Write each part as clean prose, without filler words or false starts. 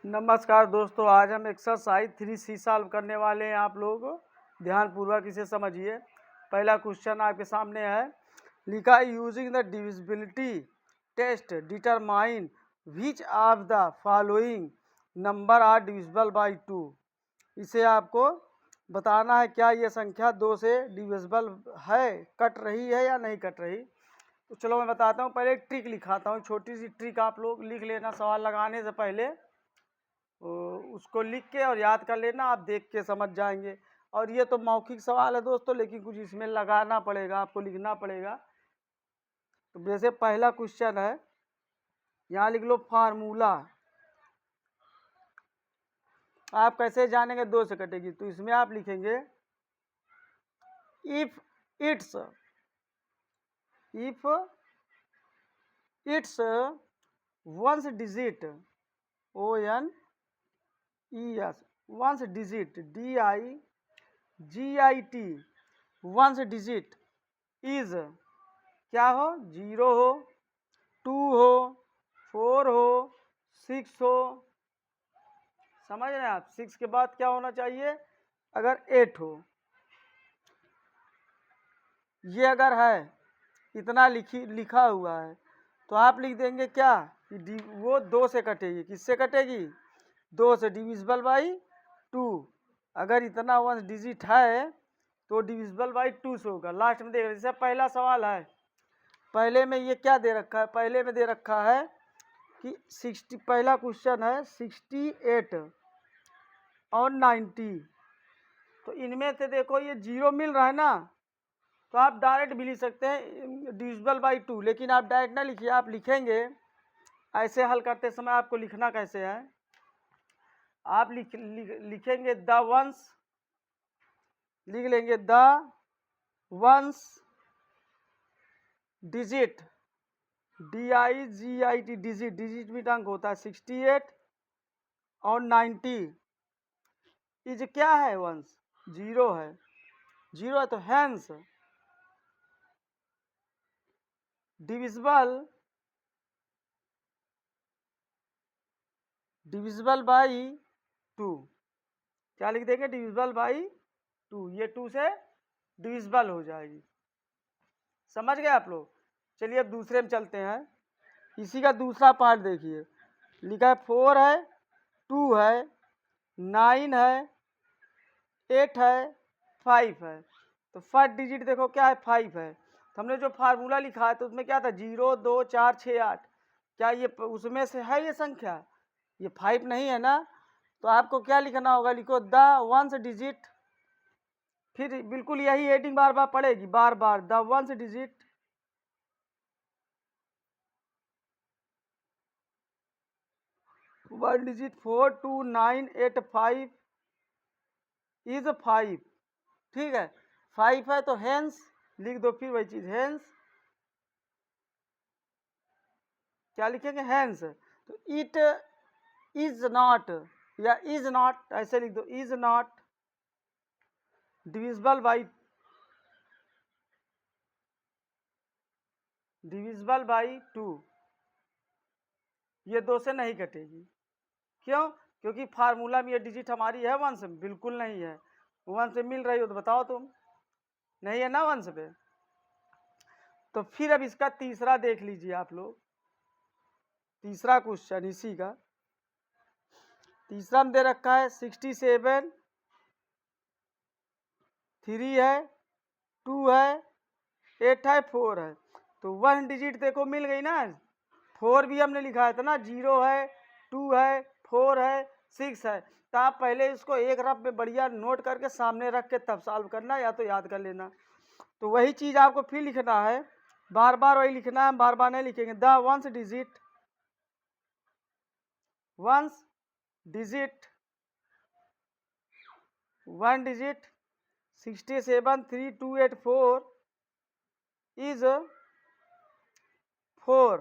नमस्कार दोस्तों, आज हम एक्सरसाइज 3C सॉल्व करने वाले हैं। आप लोग ध्यानपूर्वक इसे समझिए। पहला क्वेश्चन आपके सामने है, लिखा using the divisibility test determine which of the following number are divisible by 2। इसे आपको बताना है क्या ये संख्या 2 से डिविजिबल है, कट रही है या नहीं कट रही। तो चलो मैं बताता हूँ। पहले एक ट्रिक लिखाता हूँ, छोटी सी ट्रिक आप लोग लिख लेना सवाल लगाने से पहले। उसको लिख के और याद कर लेना, आप देख के समझ जाएंगे। और ये तो मौखिक सवाल है दोस्तों, लेकिन कुछ इसमें लगाना पड़ेगा, आपको लिखना पड़ेगा। तो जैसे पहला क्वेश्चन है, यहाँ लिख लो फार्मूला। आप कैसे जानेंगे 2 से कटेगी, तो इसमें आप लिखेंगे if it's ones digit ONES ones digit DIGIT once digit is क्या हो, 0 हो, 2 हो, 4 हो, 6 हो। समझ रहे हैं आप। 6 के बाद क्या होना चाहिए, अगर 8 हो। ये अगर है, इतना लिखा हुआ है, तो आप लिख देंगे क्या कि वो 2 से कटेगी। किससे कटेगी, 2 से, डिविजिबल बाई 2। अगर इतना वंस डिजिट है तो डिविजिबल बाई 2 से होगा। लास्ट में देख रहे, जैसे पहला सवाल है, पहले में ये क्या दे रखा है, पहले में दे रखा है कि 60, पहला क्वेश्चन है 68 और 90। तो इनमें से देखो ये 0 मिल रहा है ना, तो आप डायरेक्ट भी लिख सकते हैं डिविजिबल बाई 2। लेकिन आप डायरेक्ट ना लिखिए, आप लिखेंगे ऐसे। हल करते समय आपको लिखना कैसे है, आप लिखेंगे द वंस, लिख लेंगे the ones digit DIGIT digit, digit में अंक होता है 68 और 90। इज क्या है, वंस 0 है, 0 है, तो हैंस डिविजिबल बाई 2। क्या लिख देंगे, डिविजिबल बाई 2। ये 2 से डिविजिबल हो जाएगी। समझ गए आप लोग। चलिए अब दूसरे में चलते हैं। इसी का दूसरा पार्ट देखिए, लिखा है 4 है, 2 है, 9 है, 8 है, 5 है। तो फर्स्ट डिजिट देखो क्या है, 5 है। तो हमने जो फार्मूला लिखा है तो उसमें क्या था, 0 2 4 6 8। क्या ये उसमें से है ये संख्या, ये 5 नहीं है ना। तो आपको क्या लिखना होगा, लिखो द वंस डिजिट, फिर बिल्कुल यही हेडिंग बार बार पड़ेगी, बार बार the ones digit one digit 4 2 9 8 5 is 5। ठीक है, 5 है तो हेंस लिख दो, फिर वही चीज हेंस क्या लिखेंगे, हेंस। तो इट इज नॉट या इज नॉट ऐसे लिख दो, इज नॉट डिविजिबल बाई 2। ये 2 से नहीं कटेगी। क्यों, क्योंकि फार्मूला में ये डिजिट हमारी है वंश में, बिल्कुल नहीं है। वंश में मिल रही हो तो बताओ तुम, नहीं है ना वंश पे। तो फिर अब इसका तीसरा देख लीजिए आप लोग। तीसरा क्वेश्चन इसी का, तीसरा में दे रखा है 67, 3 है, 2 है, 8 है, 4 है। तो 1 डिजिट देखो मिल गई ना। 4 भी हमने लिखा है था ना, 0 है, 2 है, 4 है, 6 है। तो आप पहले इसको एक रफ में बढ़िया नोट करके सामने रख के तब सॉल्व करना, या तो याद कर लेना। तो वही चीज आपको फिर लिखना है, बार बार वही लिखना है, बार बार नहीं लिखेंगे। The ones digit 1 digit 67 3 2 8 4 is 4।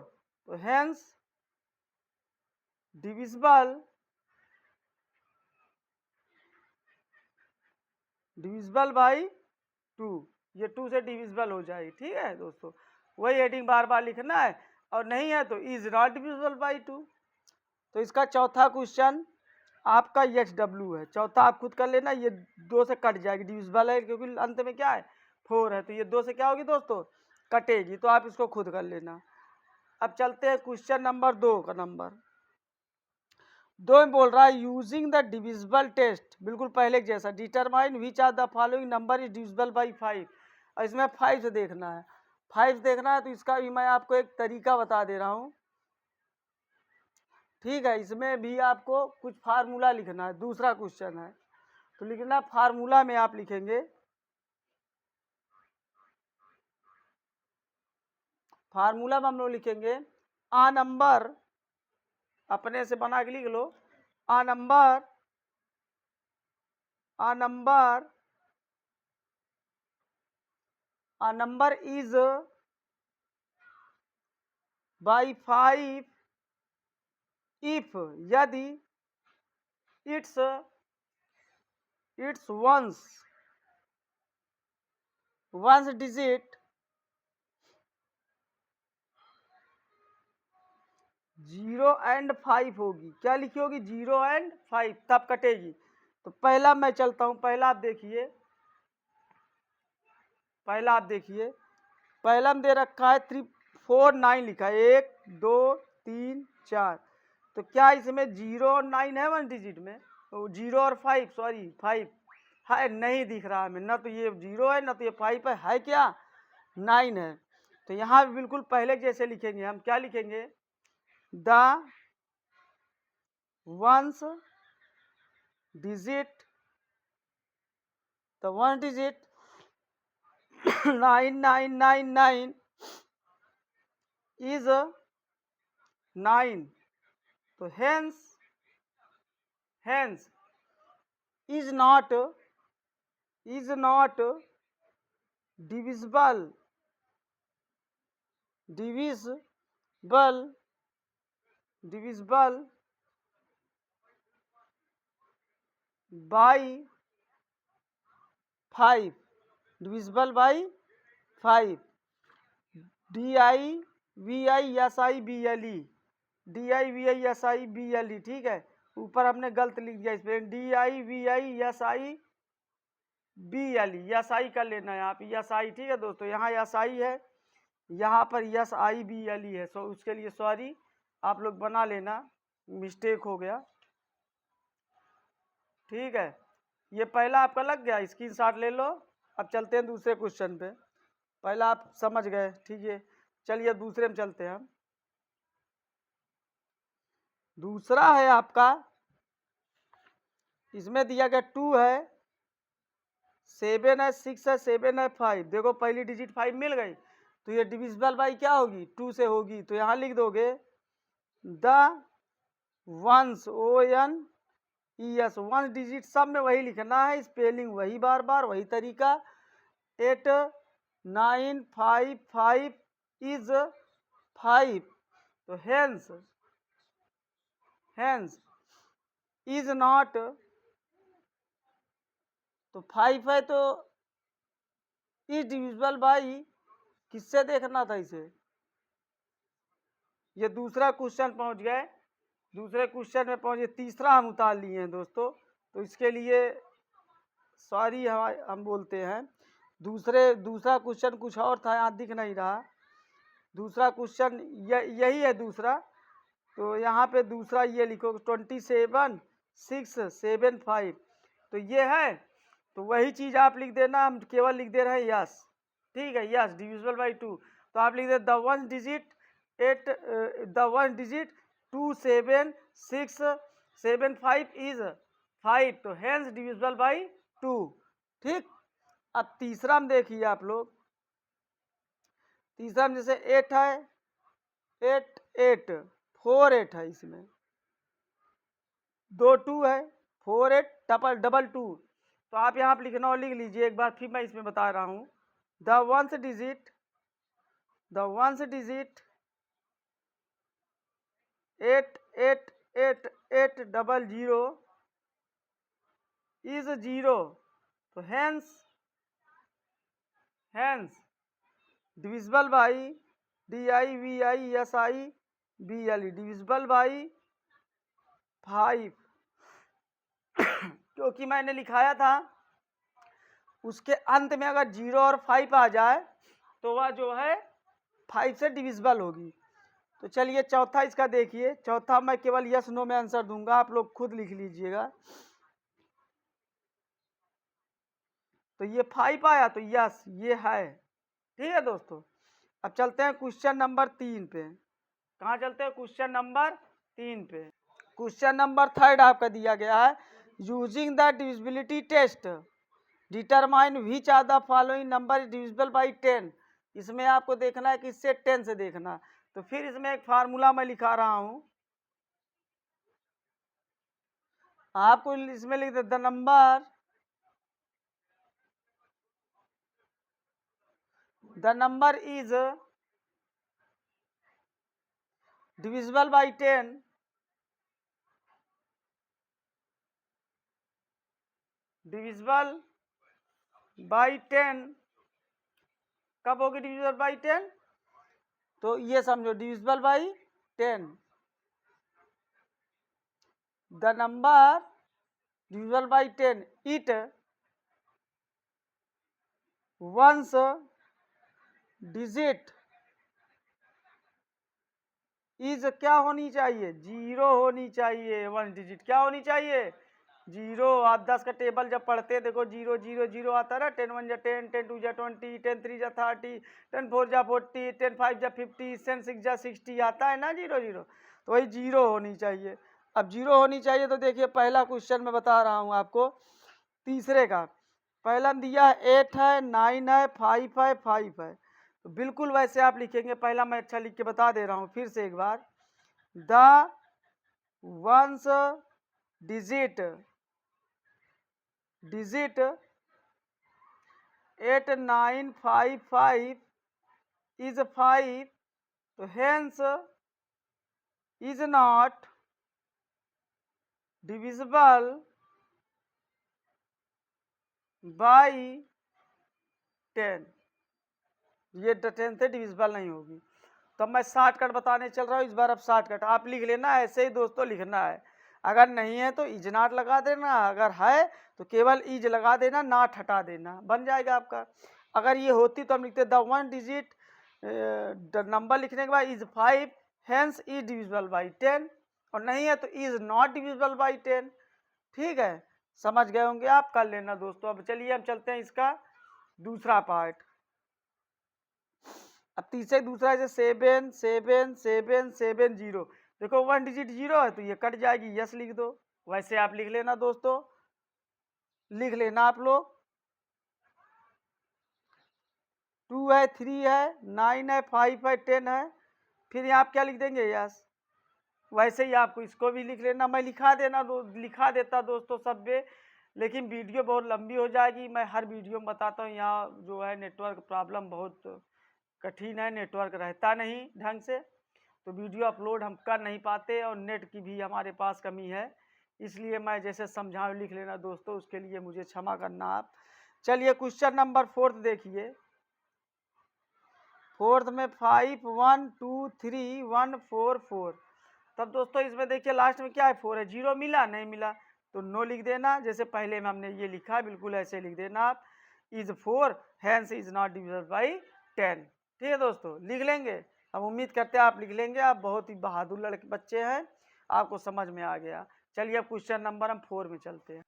तो हेंस डिविजिबल बाई 2। ये 2 से डिविजिबल हो जाएगी। ठीक है दोस्तों, वही हेडिंग बार बार लिखना है। और नहीं है तो इज नॉट डिविजिबल बाई 2। तो इसका चौथा क्वेश्चन आपका एच डब्ल्यू है। चौथा आप खुद कर लेना, ये 2 से कट जाएगी, डिविजिबल है क्योंकि अंत में क्या है 4 है, तो ये 2 से क्या होगी दोस्तों कटेगी, तो आप इसको खुद कर लेना। अब चलते हैं क्वेश्चन नंबर 2 का। नंबर 2 में बोल रहा है यूजिंग द डिविजिबल टेस्ट, बिल्कुल पहले जैसा, determine which are the following number is divisible by 5। और इसमें 5 से देखना है, 5 देखना है, तो इसका भी मैं आपको एक तरीका बता दे रहा हूँ। ठीक है, इसमें भी आपको कुछ फार्मूला लिखना है। दूसरा क्वेश्चन है तो लिखना, फार्मूला में आप लिखेंगे, फार्मूला में हम लोग लिखेंगे आ नंबर, अपने से बना के लिख लो, आ नंबर इज बाई 5 इफ यदि इट्स वंस डिजिट 0 एंड 5 होगी। क्या लिखी होगी 0 एंड 5, तब कटेगी। तो पहला मैं चलता हूं, पहला आप देखिए, पहला में दे रखा है 3 4 9 लिखा है, 1 2 3 4। तो क्या इसमें 0 और 9 है वन डिजिट में? तो 0 और 5, सॉरी 5 है, नहीं दिख रहा है ना, तो ये 0 है ना तो ये 5 है क्या 9 है। तो यहाँ बिल्कुल पहले जैसे लिखेंगे हम, क्या लिखेंगे, the ones digit, the one digit 9999 is 9, तो hence is not divisible by 5, divisible by 5, DIVISIBLE, ठीक है, ऊपर हमने गलत लिख दिया, इस पर DIVISIBLE, यस आई कर लेना है यहाँ पे, यस आई, ठीक है दोस्तों, यहाँ यस आई है, यहाँ पर SIBLE है, सो उसके लिए सॉरी, आप लोग बना लेना, मिस्टेक हो गया। ठीक है, ये पहला आपका लग गया, स्क्रीनशॉट ले लो। अब चलते हैं दूसरे क्वेश्चन पे, पहला आप समझ गए, ठीक है, चलिए दूसरे में चलते हैं हम। दूसरा है आपका, इसमें दिया गया 2 है, 7 है, 6 है, 7 है, 5, देखो पहली डिजिट 5 मिल गई, तो ये डिविजिबल बाई क्या होगी 2 से होगी, तो यहाँ लिख दोगे the ones ONES, one digit, सब में वही लिखना है, स्पेलिंग वही, बार बार वही तरीका, 8955 इज 5, तो हेंस इज नॉट, तो 5 है तो इज डिविजिबल बाई, किससे देखना था इसे, ये दूसरा क्वेश्चन पहुंच गए, दूसरे क्वेश्चन में पहुंचे, तीसरा हम उतार लिए हैं दोस्तों, तो इसके लिए सॉरी हम बोलते हैं। दूसरा क्वेश्चन कुछ और था, यहाँ दिख नहीं रहा, दूसरा क्वेश्चन यही है दूसरा, तो यहाँ पे दूसरा ये लिखो 27675, तो ये है, तो वही चीज़ आप लिख देना, हम केवल लिख दे रहे हैं यस, ठीक है, यस डिविजिबल बाई 2, तो आप लिख दे द वन डिजिट 27675 इज 5, तो हेंस डिविजिबल बाई 2, ठीक। अब तीसरा में देखिए आप लोग, तीसरा में जैसे 8 है, 8 8 4 8 है, इसमें 2 2 है, 4 8 डबल 2, तो आप यहाँ पर लिखना और लिख लीजिए, एक बार फिर मैं इसमें बता रहा हूँ, द वंस डिजिट 888800 is 0, तो hence divisible by DIVISIBLE, divisible by 5 क्योंकि मैंने लिखाया था उसके अंत में अगर 0 और 5 आ जाए तो वह जो है 5 से डिविजिबल होगी। तो चलिए चौथा इसका देखिए, चौथा मैं केवल यस नो में आंसर दूंगा, आप लोग खुद लिख लीजिएगा। तो ये 5 आया तो यस ये है, ठीक है दोस्तों। अब चलते हैं क्वेश्चन नंबर 3 पे। कहाँ चलते हैं? क्वेश्चन नंबर 3 पे। क्वेश्चन नंबर 3 आपका दिया गया है, using the divisibility test determine which are the following number is divisible by 10। इसमें आपको देखना है कि इससे 10 से देखना। तो फिर इसमें एक फार्मूला मैं लिखा रहा हूं, आपको इसमें लिख दे the number is divisible by 10 divisible by 10 कब होगी डिविजिबल बाई 10? तो ये समझो divisible by 10 the number divisible by 10 it ones digit is क्या होनी चाहिए? 0 होनी चाहिए। 1 डिजिट क्या होनी चाहिए? 0। आप 10 का टेबल जब पढ़ते हैं देखो 0 0 0 आता है ना, 10 1 जा 10, 10 2 जा 20, 10 3 जा 30, 10 4 जा 40, 10 5 जा 50, 10 6 जा 60 आता है ना 0 0। तो वही 0 होनी चाहिए। अब 0 होनी चाहिए तो देखिए पहला क्वेश्चन मैं बता रहा हूँ आपको, तीसरे का पहला दिया है 8 है, 9 है, 5 है, 5 है। तो बिल्कुल वैसे आप लिखेंगे। पहला मैं अच्छा लिख के बता दे रहा हूँ फिर से एक बार, द वंस डिजिट 8955 इज 5, तो hence is not divisible by 10। ये 10 से डिविजिबल नहीं होगी। तो मैं शॉर्टकट बताने चल रहा हूँ इस बार। अब शॉर्टकट आप लिख लेना, ऐसे ही दोस्तों लिखना है। अगर नहीं है तो इज नॉट लगा देना, अगर है तो केवल इज लगा देना, नॉट हटा देना, बन जाएगा आपका। अगर ये होती तो हम लिखते द 1 डिजिट नंबर लिखने के बाद is 5 hence is divisible by 10, और नहीं है तो इज नॉट डिविजिबल बाई 10। ठीक है, समझ गए होंगे आप, कर लेना दोस्तों। अब चलिए हम चलते हैं इसका दूसरा पार्ट। अब तीसरे दूसरा है 7 7 7 7 0। देखो 1 डिजिट 0 है तो ये कट जाएगी, यस लिख दो। वैसे आप लिख लेना दोस्तों, लिख लेना आप लोग। 2 है, 3 है, 9 है, 5 है, 10 है, फिर यहाँ आप क्या लिख देंगे? यस। वैसे ही आपको इसको भी लिख लेना। मैं लिखा देता दोस्तों सब पे, लेकिन वीडियो बहुत लंबी हो जाएगी। मैं हर वीडियो में बताता हूँ, यहाँ जो है नेटवर्क प्रॉब्लम बहुत कठिन है, नेटवर्क रहता नहीं ढंग से, तो वीडियो अपलोड हम कर नहीं पाते, और नेट की भी हमारे पास कमी है। इसलिए मैं जैसे समझाऊँ लिख लेना दोस्तों, उसके लिए मुझे क्षमा करना आप। चलिए क्वेश्चन नंबर 4 देखिए। 4 में 5 1 2 3 1 4 4। तब दोस्तों इसमें देखिए लास्ट में क्या है? 4 है। 0 मिला? नहीं मिला, तो नो लिख देना। जैसे पहले में हमने ये लिखा बिल्कुल ऐसे लिख देना आप, is 4 hence is not divisible by 10। ठीक है दोस्तों, लिख लेंगे। हम उम्मीद करते हैं आप लिख लेंगे। आप बहुत ही बहादुर लड़के बच्चे हैं, आपको समझ में आ गया। चलिए अब क्वेश्चन नंबर हम 4 में चलते हैं।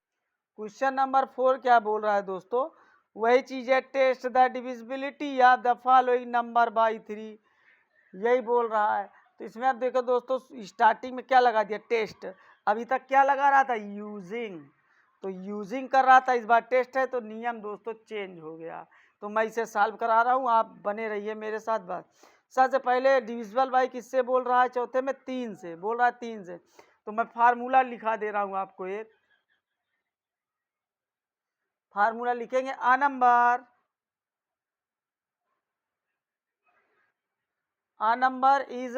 क्वेश्चन नंबर 4 क्या बोल रहा है दोस्तों? वही चीज है, test the divisibility of the following number by 3, यही बोल रहा है। तो इसमें आप देखो दोस्तों, स्टार्टिंग में क्या लगा दिया? टेस्ट। अभी तक क्या लगा रहा था? यूजिंग। तो यूजिंग कर रहा था, इस बार टेस्ट है, तो नियम दोस्तों चेंज हो गया। तो मैं इसे सॉल्व करा रहा हूँ, आप बने रहिए मेरे साथ। बात सबसे पहले डिविजिबल बाई किससे बोल रहा है? चौथे में 3 से बोल रहा है, 3 से। तो मैं फार्मूला लिखा दे रहा हूँ आपको। एक फार्मूला लिखेंगे, a number is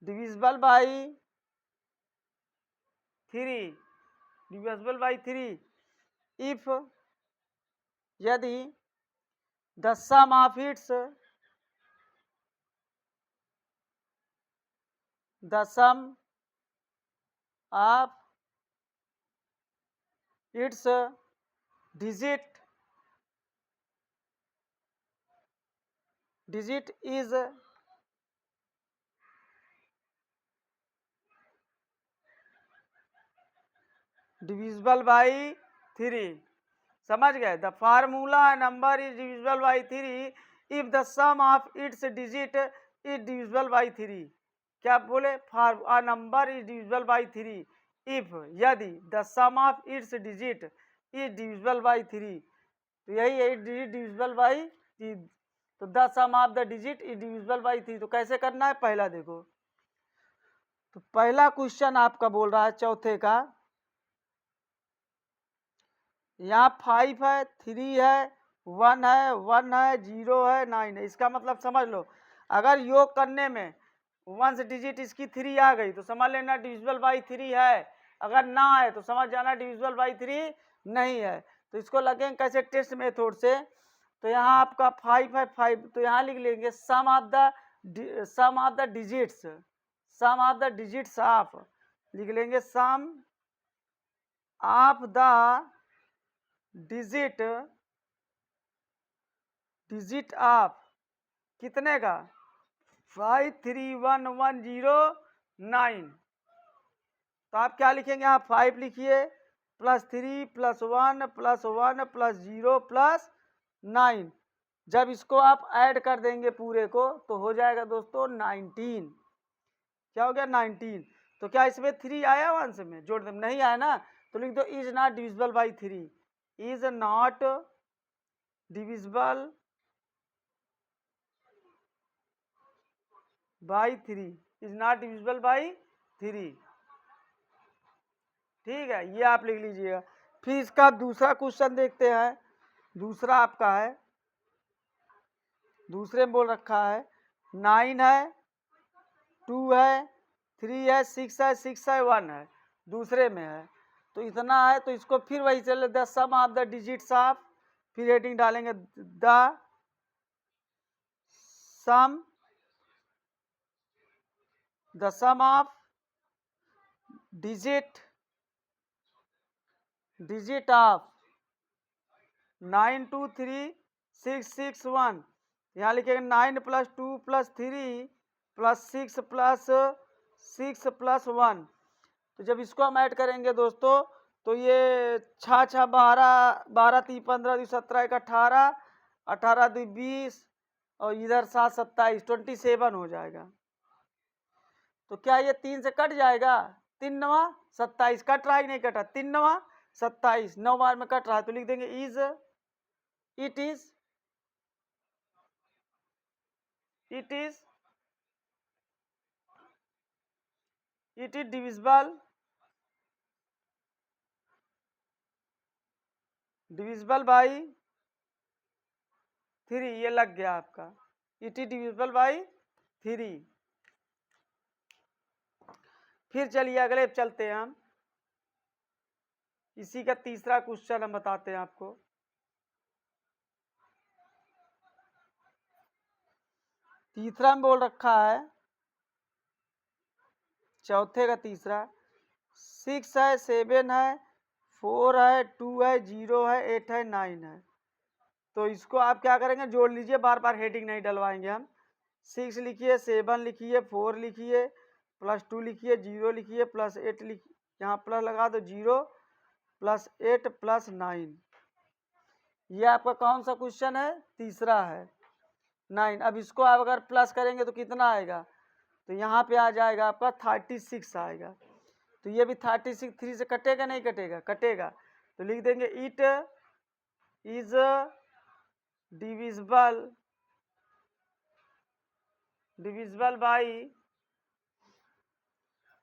divisible by 3, divisible by 3 if यदि द सम ऑफ इट्स दशम of its digit is divisible by 3। समझ गए? The formula number is divisible by 3 if the sum of its digit is divisible by 3। क्या बोले? A number is divisible by 3 if, यदि the sum of its digit is divisible by 3। तो यही है digit divisible by 3। तो the sum of the digit is divisible by 3। तो कैसे करना है? पहला देखो, तो पहला क्वेश्चन आपका बोल रहा है चौथे का, यहाँ 5 है, 3 है, 1 है, 1 है, 0 है, 9 है। इसका मतलब समझ लो, अगर योग करने में 1 डिजिट इसकी 3 आ गई तो समझ लेना डिविजिबल बाई 3 है। अगर ना है तो समझ जाना डिविजिबल बाई 3 नहीं है। तो इसको लगेंगे कैसे? टेस्ट मेथड से। तो यहाँ आपका 5 है, 5 तो यहाँ लिख लेंगे sum of the digits, sum of the digits of, लिख लेंगे sum of the digit of कितने का? 5 3 1 1 0 9। तो आप क्या लिखेंगे? यहाँ 5 लिखिए plus 3 plus 1 plus 1 plus 0 plus 9। जब इसको आप ऐड कर देंगे पूरे को तो हो जाएगा दोस्तों 19। क्या हो गया? 19। तो क्या इसमें 3 आया वंश में? जोड़ दे, नहीं आया ना, तो लिख दो is not divisible by 3, is not divisible by 3, is not divisible by 3। ठीक है, ये आप लिख लीजिएगा। फिर इसका दूसरा क्वेश्चन देखते हैं। दूसरा आपका है, दूसरे में बोल रखा है 9 है, 2 है, 3 है, 6 है, 6 है, 1 है, दूसरे में है। तो इतना है, तो इसको फिर वही चले, the sum of the digits of, फिर हेडिंग डालेंगे the sum of digit of 9 2 3 6 6 1। यहाँ लिखेंगे 9 plus 2 plus 3 plus 6 plus 6 plus 1। तो जब इसको हम ऐड करेंगे दोस्तों तो ये 6 6 12 12 3 15 17 1 18 18 2 20 और इधर 7 27 27 हो जाएगा। तो क्या ये 3 से कट जाएगा? 3 9 27 कट रहा है नहीं कटा? 3 9 27 9 बार में कट रहा है, तो लिख देंगे is it is divisible by 3। ये लग गया आपका, इट इज डिविजिबल बाई 3। फिर चलिए अगले चलते हैं हम। इसी का तीसरा क्वेश्चन हम बताते हैं आपको। तीसरा में बोल रखा है, चौथे का तीसरा 6 है, 7 है, 4 है, 2 है, 0 है, 8 है, 9 है। तो इसको आप क्या करेंगे? जोड़ लीजिए, बार बार हेडिंग नहीं डलवाएंगे हम। 6 लिखिए, 7 लिखिए, 4 लिखिए, प्लस 2 लिखिए, 0 लिखिए, प्लस 8 लिखिए, यहाँ प्लस लगा दो 0 प्लस 8 प्लस 9। ये आपका कौन सा क्वेश्चन है? तीसरा है 9। अब इसको आप अगर प्लस करेंगे तो कितना आएगा? तो यहाँ पे आ जाएगा आपका 36 आएगा। तो ये भी 36 3 से कटेगा नहीं कटेगा? कटेगा। तो लिख देंगे इट इज डिविजिबल बाई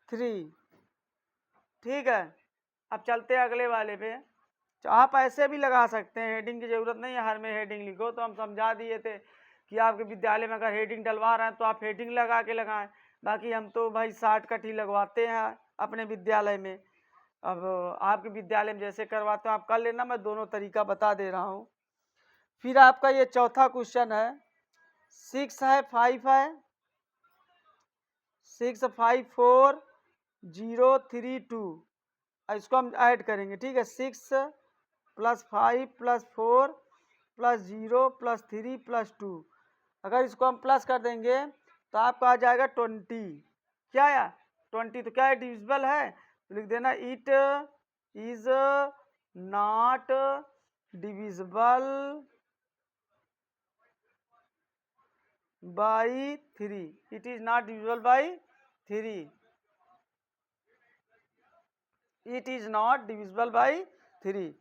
3। ठीक है, अब चलते हैं अगले वाले पे। तो आप ऐसे भी लगा सकते हैं, हेडिंग की जरूरत नहीं है हर में हेडिंग लिखो। तो हम समझा दिए थे कि आपके विद्यालय में अगर हेडिंग डलवा रहे हैं तो आप हेडिंग लगा के लगाएं। बाकी हम तो भाई शॉर्टकट ही लगवाते हैं अपने विद्यालय में। अब आपके विद्यालय में जैसे करवाते हो आप कर लेना, मैं दोनों तरीका बता दे रहा हूँ। फिर आपका ये चौथा क्वेश्चन है, 6 है, 5 है, 6 5 4 0 3 2, इसको हम ऐड करेंगे, ठीक है। 6 + 5 + 4 + 0 + 3 + 2, अगर इसको हम प्लस कर देंगे तो आपका आ जाएगा 20। क्या आया? 20। तो क्या है? डिविजिबल है, तो लिख देना it is not divisible by 3। It is not divisible by 3। It is not divisible by 3।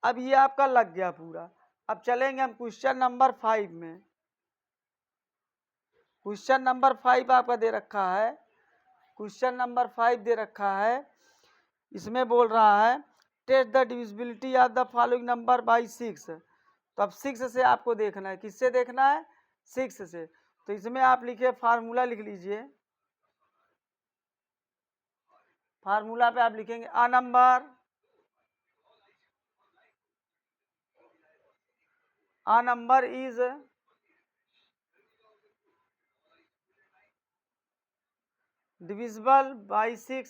अब ये आपका लग गया पूरा। अब चलेंगे हम क्वेश्चन नंबर 5 में। क्वेश्चन नंबर 5 आपका दे रखा है, क्वेश्चन नंबर 5 दे रखा है। इसमें बोल रहा है test the divisibility of the following number by 6। तो अब 6 से आपको देखना है, किससे देखना है? 6 से। तो इसमें आप लिखिए, फार्मूला लिख लीजिए। फार्मूला पे आप लिखेंगे अ number is divisible by 6,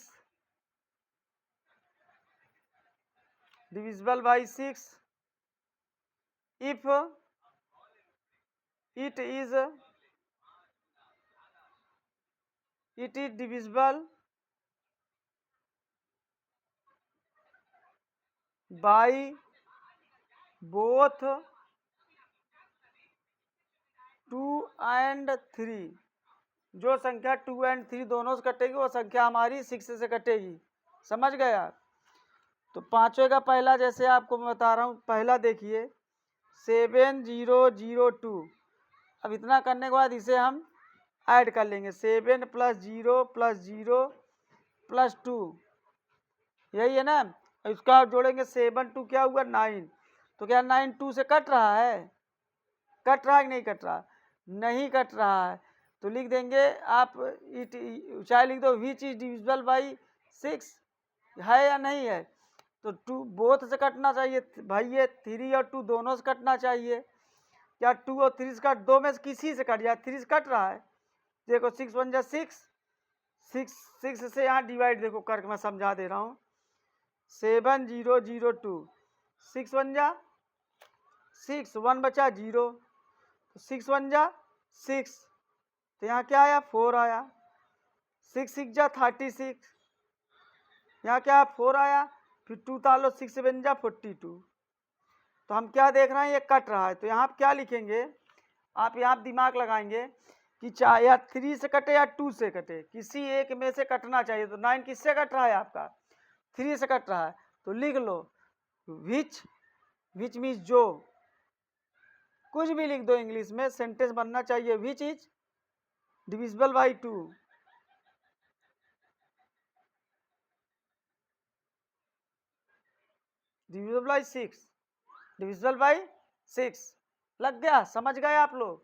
divisible by 6 if it is divisible by both 2 and 3। जो संख्या 2 and 3 दोनों से कटेगी वो संख्या हमारी 6 से कटेगी। समझ गए आप? तो पांचवे का पहला जैसे आपको मैं बता रहा हूँ, पहला देखिए 7002। अब इतना करने के बाद इसे हम ऐड कर लेंगे, 7 + 0 + 0 + 2, यही है ना। इसका आप जोड़ेंगे 7 2 क्या हुआ 9। तो क्या 9 2 से कट रहा है? कट रहा है कि नहीं कट रहा? नहीं कट रहा है। तो लिख देंगे आप इट, चाहे लिख दो विच इज डिविजिबल बाई 6, है या नहीं है? तो 2 बोथ से कटना चाहिए भाई, ये 3 और 2 दोनों से कटना चाहिए। क्या 2 और 3 से कट, दो में से किसी से कट जाए, 3 से कट रहा है। देखो 6 1 जा 6, 6 से यहाँ डिवाइड देखो करके मैं समझा दे रहा हूँ। 7002, 6 1 जा 6, 1 बचा 0, तो 6 1 जा 6, तो यहाँ क्या आया 4 आया। 6 6 जा 36, यहाँ क्या 4 आया। फिर 2 तालो 6 7 जा 42। तो हम क्या देख रहे हैं, ये कट रहा है। तो यहाँ क्या लिखेंगे आप, यहाँ दिमाग लगाएंगे कि चाहे या 3 से कटे या 2 से कटे, किसी एक में से कटना चाहिए। तो 9 किससे कट रहा है आपका? 3 से कट रहा है। तो लिख लो विच, विच मीन्स जो, कुछ भी लिख दो इंग्लिश में, सेंटेंस बनना चाहिए which is divisible by 2। Divisible by 6, divisible by 6। लग गया? समझ गए आप लोग?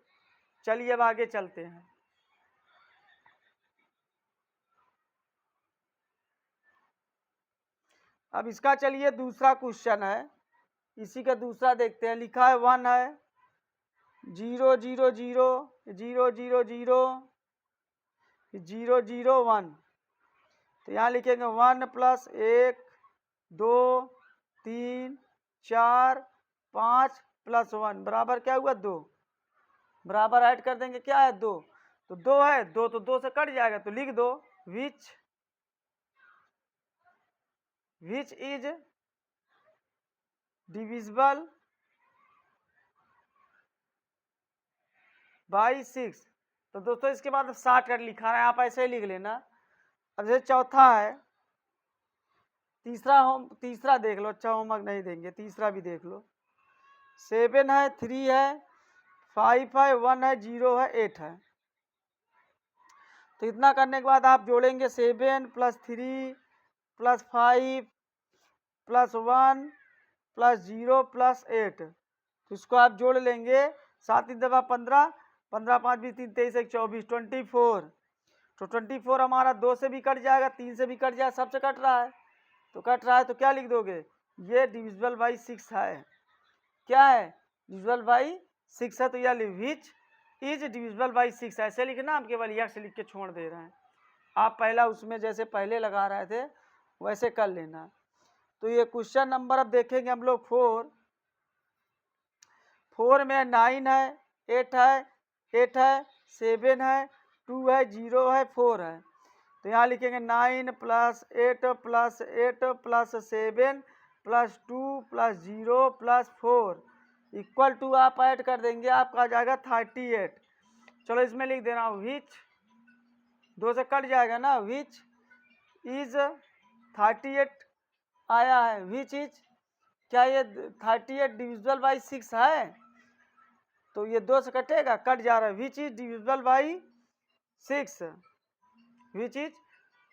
चलिए अब आगे चलते हैं। अब इसका चलिए दूसरा क्वेश्चन है, इसी का दूसरा देखते हैं। लिखा है 1 है 0 0 0 0 0 0 0 0 1। तो यहाँ लिखेंगे 1 + 1 2 3 4 5 + 1 बराबर क्या हुआ 2। बराबर ऐड कर देंगे, क्या है 2। तो 2 है, 2 तो 2 से कट जाएगा। तो लिख दो विच इज डिविजिबल बाई 6। तो दोस्तों इसके बाद 60 लिखा है, आप ऐसे ही लिख लेना। अब जैसे चौथा है, तीसरा देख लो, अच्छा होमवर्क नहीं देंगे, तीसरा भी देख लो। 7 है 3 है 5 है 1 है 0 है 8 है। तो इतना करने के बाद आप जोड़ेंगे 7 + 3 + 5 + 1 + 0 + 8। तो इसको आप जोड़ लेंगे, 7 3 दफा 15, 15 5 20 3 23 1 24, 24। तो 24 हमारा 2 से भी कट जाएगा, 3 से भी कट जाएगा, सबसे कट रहा है। तो कट रहा है तो क्या लिख दोगे, ये डिविजिबल बाई 6 है। क्या है? डिविजिबल बाई 6 है। तो यह विच इज डिविजिबल बाई 6, ऐसे लिखना, हम केवल यक्स लिख के छोड़ दे रहे हैं। आप पहला उसमें जैसे पहले लगा रहे थे वैसे कर लेना। तो ये क्वेश्चन नंबर अब देखेंगे हम लोग 4 में 9 है, 8 है, 7 है, 2 है, 0 है, 4 है। तो यहाँ लिखेंगे 9 + 8 + 8 + 7 + 2 + 0 + 4 इक्वल टू आप ऐड कर देंगे, आपका आ जाएगा 38। चलो इसमें लिख दे रहा हूँ विच, 2 से कट जाएगा ना, विच इज 38 आया है। विच इज, क्या ये 38 डिविजिबल बाई 6 है? तो ये 2 से कटेगा, कट जा रहा है। Which is divisible by 6, which is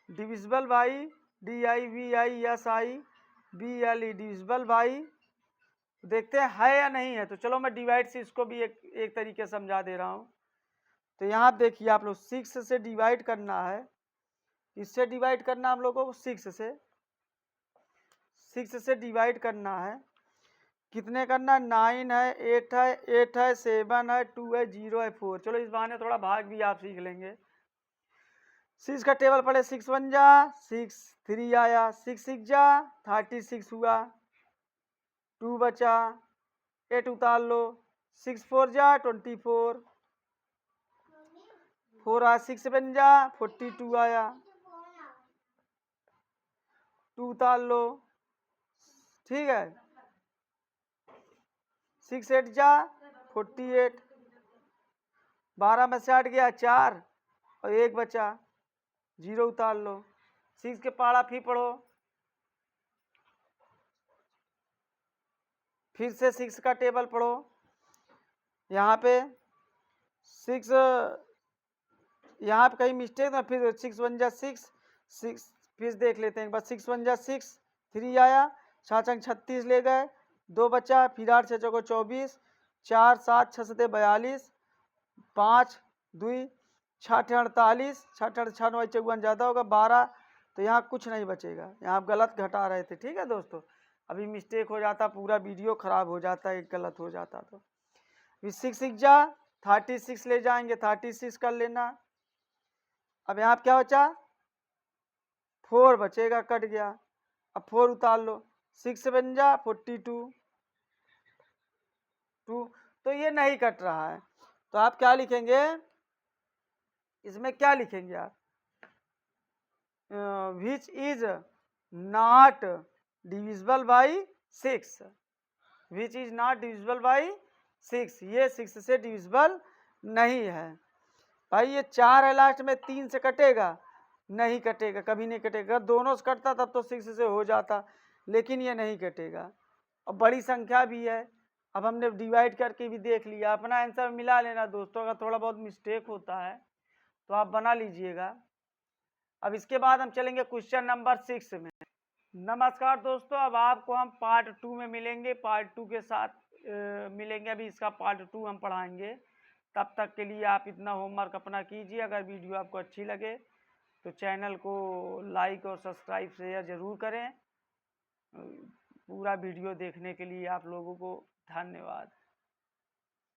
divisible by DIVISIBLE divisible by, देखते हैं है या नहीं है। तो चलो मैं डिवाइड से इसको भी एक तरीके समझा दे रहा हूँ। तो यहाँ देखिए आप लोग 6 से डिवाइड करना है, इससे डिवाइड करना हम लोगों को 6 से डिवाइड करना है। कितने करना? 9 है, 8 है, 8 है, 7 है, 2 है, 0 है, 4। चलो इस बहाने थोड़ा भाग भी आप सीख लेंगे। 6 का टेबल पड़े, 6 1 जा 6, 3 आया, 6 6 जा 36 हुआ, 2 बचा, 8 उतार लो, 6 4 जा 24, 4 आया, 6 7 जा 42 आया, 2 उतार लो, ठीक है। 6 8 जा 48, 12 में से 8 गया 4 और 1 बचा, 0 उतार लो। 6 के पाड़ा फिर पढ़ो, फिर से 6 का टेबल पढ़ो। यहाँ पे 6, यहाँ पे कहीं मिस्टेक ना, फिर 6 1 जा 6, फिर देख लेते हैं एक बार। 6 1 जा 6, 3 आया, 6 अंक 36 ले गए, 2 बचा, फिर 8 6 चौको 24, 4 7 6 7 42, 5 2 6 48, 6 6 9 54 ज़्यादा होगा 12। तो यहाँ कुछ नहीं बचेगा, यहाँ आप गलत घटा रहे थे, ठीक है दोस्तों। अभी मिस्टेक हो जाता, पूरा वीडियो खराब हो जाता, एक गलत हो जाता। तो 6 6 जा 36 ले जाएंगे, 36 कर लेना। अब यहाँ क्या बचा? 4 बचेगा, कट गया। अब 4 उतार लो, 6 7 जा 42, 2। तो ये नहीं कट रहा है, तो आप क्या लिखेंगे इसमें? क्या लिखेंगे आप? Which is not divisible by 6, which is not divisible by 6, ये 6 से डिविजिबल नहीं है। भाई ये 4 है लास्ट में, 3 से कटेगा? नहीं कटेगा, कभी नहीं कटेगा। दोनों से कटता तब तो 6 से हो जाता, लेकिन ये नहीं कटेगा। और बड़ी संख्या भी है, अब हमने डिवाइड करके भी देख लिया, अपना आंसर मिला लेना दोस्तों। अगर थोड़ा बहुत मिस्टेक होता है तो आप बना लीजिएगा। अब इसके बाद हम चलेंगे क्वेश्चन नंबर 6 में। नमस्कार दोस्तों, अब आपको हम पार्ट 2 में मिलेंगे, पार्ट 2 के साथ मिलेंगे। अभी इसका पार्ट 2 हम पढ़ाएंगे। तब तक के लिए आप इतना होमवर्क अपना कीजिए। अगर वीडियो आपको अच्छी लगे तो चैनल को लाइक और सब्सक्राइब शेयर ज़रूर करें। पूरा वीडियो देखने के लिए आप लोगों को धन्यवाद।